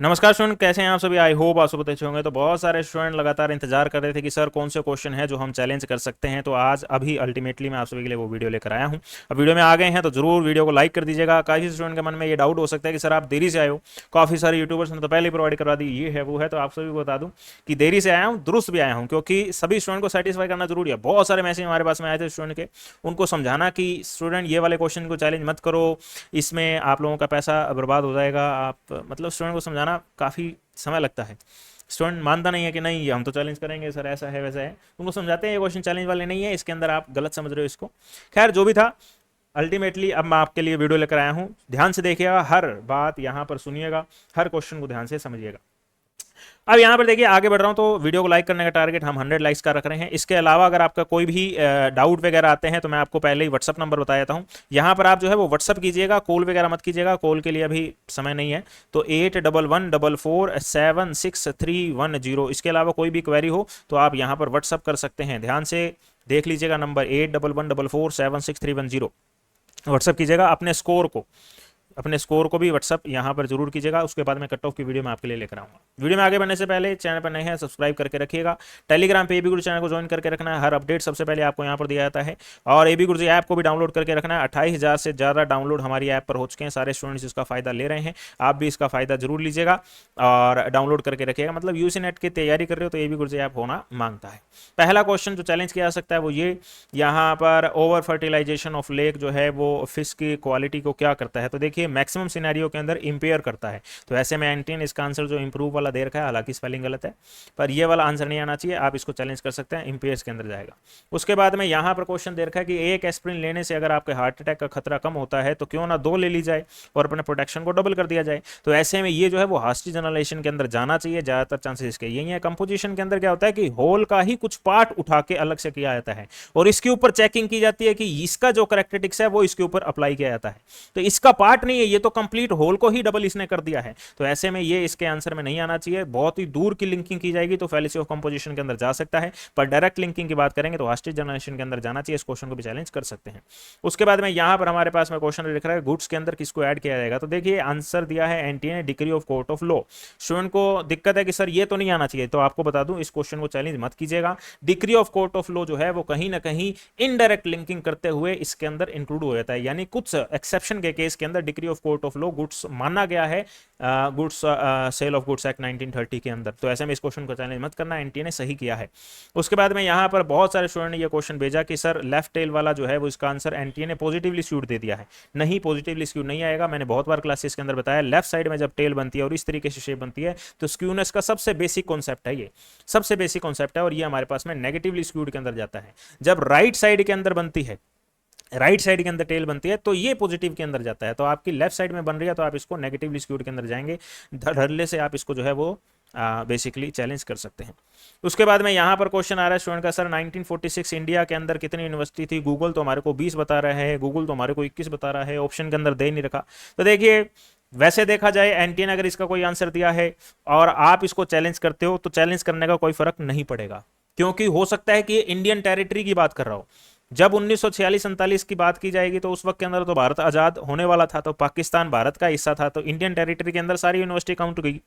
नमस्कार स्टूडेंट, कैसे हैं आप सभी। आई होप आप सब अच्छे होंगे। तो बहुत सारे स्टूडेंट लगातार इंतजार कर रहे थे कि सर कौन से क्वेश्चन है जो हम चैलेंज कर सकते हैं। तो आज अभी अल्टीमेटली मैं आप सभी के लिए वो वीडियो लेकर आया हूं। अब वीडियो में आ गए हैं तो जरूर वीडियो को लाइक कर दीजिएगा। काफ़ी स्टूडेंट के मन में ये डाउट हो सकता है कि सर आप देरी से आए हो। काफ़ी सारे यूट्यूबर्स ने तो पहले ही प्रोवाइड करवा दी, ये है वो है। तो आप सभी को बता दूँ कि देरी से आया हूँ, दुरुस्त भी आया हूँ, क्योंकि सभी स्टूडेंट को सेटिस्फाई करना जरूरी है। बहुत सारे मैसेज हमारे पास में आए थे स्टूडेंट के, उनको समझाना कि स्टूडेंट ये वाले क्वेश्चन को चैलेंज मत करो, इसमें आप लोगों का पैसा बर्बाद हो जाएगा। आप मतलब स्टूडेंट को समझाना काफ़ी समय लगता है। स्टूडेंट मानता नहीं है कि नहीं ये हम तो चैलेंज करेंगे सर, ऐसा है वैसा है। उनको समझाते हैं ये क्वेश्चन चैलेंज वाले नहीं है, इसके अंदर आप गलत समझ रहे हो इसको। खैर जो भी था, अल्टीमेटली अब मैं आपके लिए वीडियो लेकर आया हूं। ध्यान से देखिएगा, हर बात यहां पर सुनिएगा, हर क्वेश्चन को ध्यान से समझिएगा। अब यहाँ पर देखिए, आगे बढ़ रहा हूँ तो वीडियो को लाइक करने का टारगेट हम 100 लाइक्स का रख रहे हैं। इसके अलावा अगर आपका कोई भी डाउट वगैरह आते हैं तो मैं आपको पहले ही व्हाट्सअप नंबर बता देता हूँ। यहाँ पर आप जो है वो व्हाट्सअप कीजिएगा, कॉल वगैरह मत कीजिएगा, कॉल के लिए अभी समय नहीं है। तो 8114476310। इसके अलावा कोई भी क्वेरी हो तो आप यहाँ पर व्हाट्सअप कर सकते हैं। ध्यान से देख लीजिएगा, नंबर 8114476310 व्हाट्सअप कीजिएगा। अपने स्कोर को भी व्हाट्सअप यहाँ पर जरूर कीजिएगा। उसके बाद मैं कट ऑफ की वीडियो में आपके लिए लेकर आऊंगा। वीडियो में आगे बढ़ने से पहले चैनल पर नए हैं सब्सक्राइब करके रखिएगा। टेलीग्राम पे एबी गुरुजी चैनल को ज्वाइन करके रखना है, हर अपडेट सबसे पहले आपको यहाँ पर दिया जाता है। और एबी गुरुजी ऐप को भी डाउनलोड करके रखना है। 28,000 से ज़्यादा डाउनलोड हमारी ऐप पर हो चुके हैं, सारे स्टूडेंट्स इसका फायदा ले रहे हैं। आप भी इसका फायदा जरूर लीजिएगा और डाउनलोड करके रखिएगा। मतलब यूसी नेट की तैयारी कर रहे हो तो एबी गुरुजी ऐप होना मांगता है। पहला क्वेश्चन जो चैलेंज किया जा सकता है वो ये, यहाँ पर ओवर फर्टिलाइजेशन ऑफ लेक जो है वो फिश की क्वालिटी को क्या करता है। तो देखिए, मैक्सिमम सिनेरियो के अंदर इंपेयर करता है। तो ऐसे में एंटीन इसका आंसर जो इंप्रूव वाला दे रखा है, हालांकि स्पेलिंग गलत है, पर ये वाला आंसर नहीं आना चाहिए। आप इसको चैलेंज कर सकते हैं, इंपेयर्स के अंदर जाएगा। उसके बाद में यहाँ पर क्वेश्चन दे रखा है कि एक एस्प्रिन लेने से अगर आपके हार्ट अटैक का खतरा कम होता है तो क्यों ना 2 ले ली जाए और अपने प्रोटेक्शन को डबल कर दिया जाए। तो ऐसे में ये जो है वो हास्टी जनरलाइजेशन के अंदर जाना चाहिए। ज्यादातर चांसेस इसके यही है। कंपोजिशन के अंदर क्या होता है कि होल का ही कुछ पार्ट उठा के अलग से किया जाता है और इसके ऊपर चेकिंग की जाती है कि इसका जो करेक्टरिस्टिक्स है वो इसके ऊपर अप्लाई किया जाता है। तो इसका पार्ट नहीं है, ये तो कंप्लीट होल को ही डबल इसने कर दिया है। तो ऐसे में ये इसके आंसर में नहीं आना चाहिए। बहुत ही दूर की लिंकिंग की जाएगी तो फैलेसी ऑफ कंपोजिशन के अंदर जा सकता है, पर डायरेक्ट लिंकिंग की बात करेंगे तो हास्टेज जनरेशन के अंदर जाना चाहिए। इस क्वेश्चन को भी चैलेंज कर सकते हैं। उसके बाद में यहां पर हमारे पास में क्वेश्चन लिख रहा है गुड्स के अंदर किसको ऐड किया जाएगा। तो देखिए, आंसर दिया है एनटीए ने, decree of court of law. Student को दिक्कत है कि सर ये तो नहीं आना चाहिए, तो आपको बता दूं इस क्वेश्चन को चैलेंज मत कीजिएगा। Decree of court of law जो है वो कहीं ना कहीं इनडायरेक्ट लिंकिंग करते हुए इसके अंदर इंक्लूड हो जाता है। यानी कुछ एक्सेप्शन के केस के अंदर decree of court of law goods माना गया है goods sale of goods act 1930 के अंदर। तो ऐसे में इस क्वेश्चन को चैलेंज मत करना, एनटीए ने सही किया है। उसके बाद में यहाँ पर बहुत सारे स्टूडेंट ने ये क्वेश्चन भेजा कि सर लेफ्ट टेल वाला जो है वो इसका आंसर एनटीए ने पॉजिटिवली स्क्यूड दे दिया है। नहीं, पॉजिटिवली स्क्यूड नहीं आएगा। मैंने बहुत बार क्लासेस के अंदर बताया, लेफ्ट साइड में जब टेल बनती है और इस तरीके से शेप बनती है तो स्क्यूनेस का सबसे बेसिक कॉन्सेप्ट है, ये सबसे बेसिक कॉन्सेप्ट है और ये हमारे पास में नेगेटिवली स्क्यूड के अंदर जाता है। जब राइट साइड के अंदर बनती है, राइट साइड के अंदर टेल बनती है तो ये पॉजिटिव के अंदर जाता है। तो आपकी लेफ्ट साइड में बन रही है तो आप इसको नेगेटिवली स्क्यूड के अंदर जाएंगे। धड़ल्ले से आप इसको जो है वो बेसिकली चैलेंज कर सकते हैं। उसके बाद में यहाँ पर क्वेश्चन आ रहा है स्टूडेंट का, सर 1946 इंडिया के अंदर कितनी यूनिवर्सिटी थी। गूगल तो हमारे को 20 बता रहा है, गूगल तो हमारे को 21 बता रहा है, ऑप्शन के अंदर दे नहीं रखा। तो देखिए, वैसे देखा जाए एनटीए ने अगर इसका कोई आंसर दिया है और आप इसको चैलेंज करते हो तो चैलेंज करने का कोई फर्क नहीं पड़ेगा, क्योंकि हो सकता है कि ये इंडियन टेरिटरी की बात कर रहा हो। जब 1946-47 की बात की जाएगी तो उस वक्त के अंदर तो भारत आजाद होने वाला था, तो पाकिस्तान भारत का हिस्सा था, तो इंडियन टेरिटरी के अंदर सारी यूनिवर्सिटी काउंट होगी।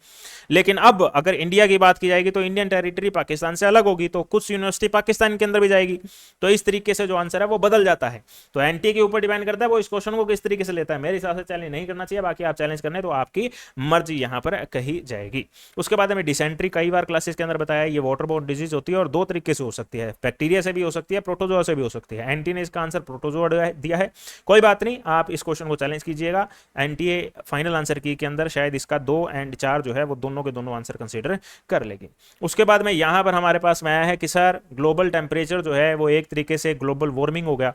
लेकिन अब अगर इंडिया की बात की जाएगी तो इंडियन टेरिटरी पाकिस्तान से अलग होगी, तो कुछ यूनिवर्सिटी पाकिस्तान के अंदर भी जाएगी। तो इस तरीके से जो आंसर है वो बदल जाता है। तो एनटीए के ऊपर डिपेंड करता है वो इस क्वेश्चन को किस तरीके से लेता है। मेरे हिसाब से चैलेंज नहीं करना चाहिए, बाकी आप चैलेंज करने तो आपकी मर्जी यहां पर कही जाएगी। उसके बाद में डिसेंट्री कई बार क्लासेस के अंदर बताया, ये वाटरबोर्न डिजीज होती है और 2 तरीके से हो सकती है, बैक्टीरिया से भी हो सकती है, प्रोटोजोआ से भी हो सकती है। एनटीए ने इसका प्रोटोजोआ दिया है। कोई बात नहीं, आप इस क्वेश्चन को चैलेंज कीजिएगा। एनटीए फाइनल आंसर की के अंदर शायद इसका 2 और 4 जो है वो दोनों के दोनों आंसर कंसीडर कर लेगी। उसके बाद में यहां पर हमारे पास में आया है कि सर ग्लोबल टेम्परेचर जो है वो एक तरीके से ग्लोबल वार्मिंग हो गया।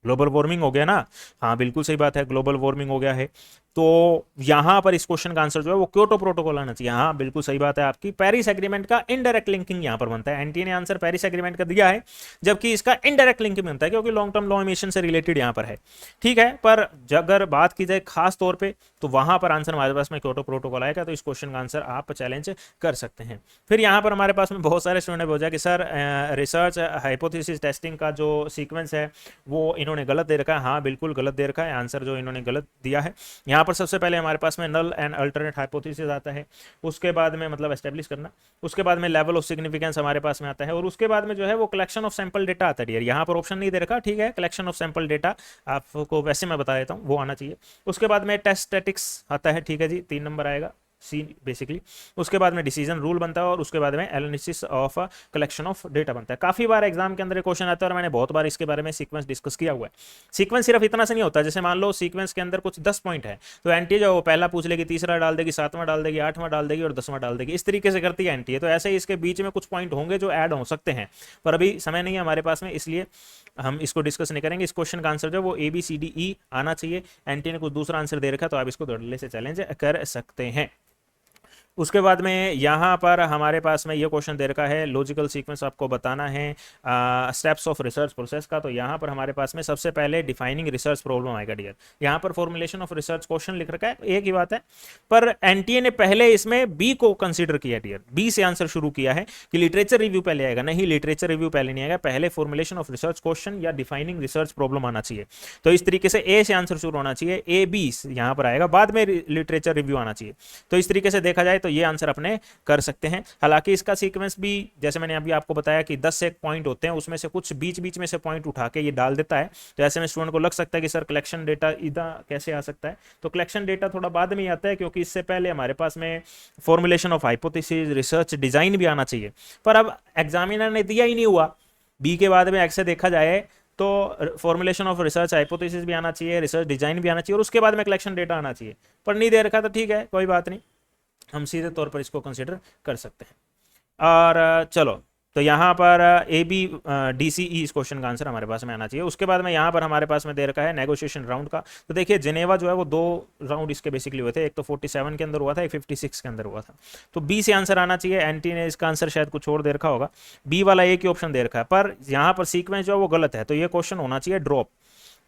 ग्लोबल वार्मिंग हो गया ना, हाँ बिल्कुल सही बात है, ग्लोबल वार्मिंग हो गया है। तो यहां पर इस क्वेश्चन का आंसर जो है वो क्योटो प्रोटोकॉल आना चाहिए। हाँ बिल्कुल सही बात है आपकी, पेरिस एग्रीमेंट का इनडायरेक्ट लिंकिंग यहां पर बनता है। एनटीए ने आंसर पेरिस एग्रीमेंट का दिया है, जबकि इसका इनडायरेक्ट लिंकिंग बनता है क्योंकि लॉन्ग टर्म लॉ एमिशन से रिलेटेड यहां पर है। ठीक है, पर अगर बात की जाए खास तौर पर तो वहां पर आंसर हमारे पास में क्योटो प्रोटोकॉल आएगा। तो इस क्वेश्चन का आंसर आप चैलेंज कर सकते हैं। फिर यहां पर हमारे पास में बहुत सारे स्टूडेंट ने बोला कि सर रिसर्च हाइपोथेसिस टेस्टिंग का जो सीक्वेंस है वो इन्होंने इन्होंने गलत दे रखा है, हाँ बिल्कुल गलत दे रखा है आंसर जो इन्होंने गलत दिया है। यहाँ पर सबसे पहले हमारे पास में नल एंड अल्टरनेट हाइपोथेसिस आता है, उसके बाद में मतलब एस्टेब्लिश करना, उसके बाद में लेवल ऑफ सिग्निफिकेंस हमारे पास में आता है, और उसके बाद में जो है वो कलेक्शन ऑफ सैंपल डेटा आता है डियर। यहाँ पर ऑप्शन नहीं दे रखा, ठीक है, कलेक्शन ऑफ सैंपल डेटा आपको वैसे मैं बता देता हूँ, वो आना चाहिए। उसके बाद में टेस्ट स्टैटिक्स आता है, ठीक है जी, 3 नंबर आएगा सी बेसिकली। उसके बाद में डिसीजन रूल बनता है, और उसके बाद में analysis of collection of data बनता है। काफी बार एग्जाम के अंदर क्वेश्चन आता है और मैंने बहुत बार इसके बारे में सीक्वेंस डिस्कस किया हुआ है। सीक्वेंस सिर्फ इतना से नहीं होता, जैसे मान लो सीक्वेंस के अंदर कुछ 10 पॉइंट है तो एनटीए जो पहला पूछ लेगी, तीसरा डाल देगी, 7वां डाल देगी, 8वां डाल देगी और 10वां डाल देगी, इस तरीके से करती है एनटीए। तो ऐसे ही इसके बीच में कुछ पॉइंट होंगे जो ऐड हो सकते हैं, पर अभी समय नहीं है हमारे पास में, इसलिए हम इसको डिस्कस नहीं करेंगे। इस क्वेश्चन का आंसर जो वो ABCDE आना चाहिए। एनटीए ने कुछ दूसरा आंसर दे रखा तो आप इसको धड़ल्ले से चैलेंज कर सकते हैं। उसके बाद में यहाँ पर हमारे पास में ये क्वेश्चन दे रखा है, लॉजिकल सीक्वेंस आपको बताना है स्टेप्स ऑफ रिसर्च प्रोसेस का। तो यहाँ पर हमारे पास में सबसे पहले डिफाइनिंग रिसर्च प्रॉब्लम आएगा डियर। यहाँ पर फॉर्मुलेशन ऑफ रिसर्च क्वेश्चन लिख रखा है, एक ही बात है, पर एनटीए ने पहले इसमें बी को कंसिडर किया डियर, बी से आंसर शुरू किया है कि लिटरेचर रिव्यू पहले आएगा। नहीं, लिटरेचर रिव्यू पहले नहीं आएगा, पहले फॉर्मुलेशन ऑफ रिसर्च क्वेश्चन या डिफाइनिंग रिसर्च प्रॉब्लम आना चाहिए। तो इस तरीके से ए से आंसर शुरू होना चाहिए, AB यहाँ पर आएगा, बाद में लिटरेचर रिव्यू आना चाहिए। तो इस तरीके से देखा जाए तो ये आंसर अपने कर सकते हैं। हालांकि इसका सीक्वेंस भी जैसे मैंने अभी आपको बताया कि 10 से पॉइंट होते हैं, उसमें से कुछ बीच बीच में से पॉइंट उठा के ये डाल देता है। तो ऐसे में स्टूडेंट को लग सकता है कि सर कलेक्शन डेटा इधर कैसे आ सकता है, तो कलेक्शन डेटा थोड़ा बाद में ही आता है, क्योंकि इससे पहले हमारे पास में formulation of hypothesis, research design भी आना चाहिए। पर अब एग्जामिनर ने दिया ही नहीं हुआ, बी के बाद में ऐसे देखा जाए तो फॉर्मुलेशन ऑफ रिसर्च हाइपोथेसिस भी आना चाहिए, रिसर्च डिजाइन भी आना चाहिए, और उसके बाद में कलेक्शन डेटा आना चाहिए, पर नहीं दे रखा। तो ठीक है, कोई बात नहीं, हम सीधे तौर पर इसको कंसिडर कर सकते हैं। और चलो, तो यहाँ पर ABDCE इस क्वेश्चन का आंसर हमारे पास में आना चाहिए। उसके बाद में यहाँ पर हमारे पास में दे रखा है नेगोशिएशन राउंड का। तो देखिए जिनेवा जो है वो 2 राउंड इसके बेसिकली हुए थे, एक तो 47 के अंदर हुआ था, एक 56 के अंदर हुआ था। तो बी से आंसर आना चाहिए। एनटी ने इसका आंसर शायद कुछ और दे रखा होगा, बी वाला एक ही ऑप्शन दे रखा है, पर यहाँ पर सीक्वेंस जो है वो गलत है, तो ये क्वेश्चन होना चाहिए ड्रॉप,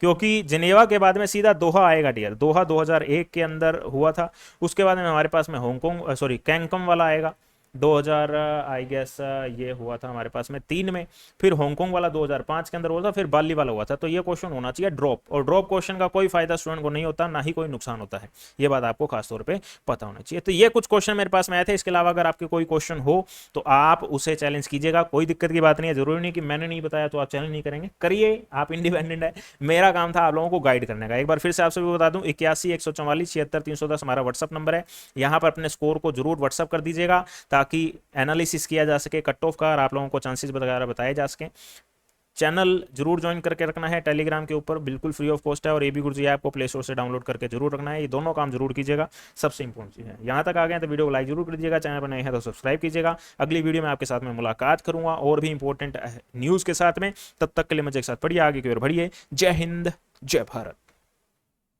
क्योंकि जिनेवा के बाद में सीधा दोहा आएगा डियर। दोहा 2001 के अंदर हुआ था। उसके बाद में हमारे पास में हांगकांग सॉरी कैंकम वाला आएगा 2000 आई गेस ये हुआ था हमारे पास में 3 में, फिर हांगकांग वाला 2005 के अंदर हुआ था, फिर बाली वाला हुआ था। तो ये क्वेश्चन होना चाहिए ड्रॉप, और ड्रॉप क्वेश्चन का कोई फायदा स्टूडेंट को नहीं होता, ना ही कोई नुकसान होता है, ये बात आपको खासतौर पे पता होना चाहिए। तो ये कुछ क्वेश्चन मेरे पास में आए थे। इसके अलावा अगर आपके कोई क्वेश्चन हो तो आप उसे चैलेंज कीजिएगा, कोई दिक्कत की बात नहीं है। जरूरी नहीं कि मैंने नहीं बताया तो आप चैलेंज नहीं करेंगे, करिए, आप इंडिपेंडेंट है। मेरा काम था आप लोगों को गाइड करने का। एक बार फिर से आपसे भी बता दूं, 81 144 76 310 हमारा व्हाट्सअप नंबर है। यहाँ पर अपने स्कोर को जरूर व्हाट्सअप कर दीजिएगा, ताकि एनालिसिस किया जा सके कट ऑफ का, और आप लोगों को चांसेस वगैरह बताए जा सके। चैनल जरूर ज्वाइन करके रखना है, टेलीग्राम के ऊपर बिल्कुल फ्री ऑफ कॉस्ट है, और AB गुरुजी ऐप को प्ले स्टोर से डाउनलोड करके जरूर रखना है। ये दोनों काम जरूर कीजिएगा, सबसे इंपॉर्टेंट चीज है। यहाँ तक आ गए तो वीडियो को लाइक जरूर कर दीजिएगा, चैनल पर नए हैं तो सब्सक्राइब कीजिएगा। अगली वीडियो में आपके साथ में मुलाकात करूंगा और भी इंपॉर्टेंट न्यूज़ के साथ में। तब तक के लिए मुझे एक साथ पढ़िए, आगे की ओर बढ़िए। जय हिंद, जय भारत।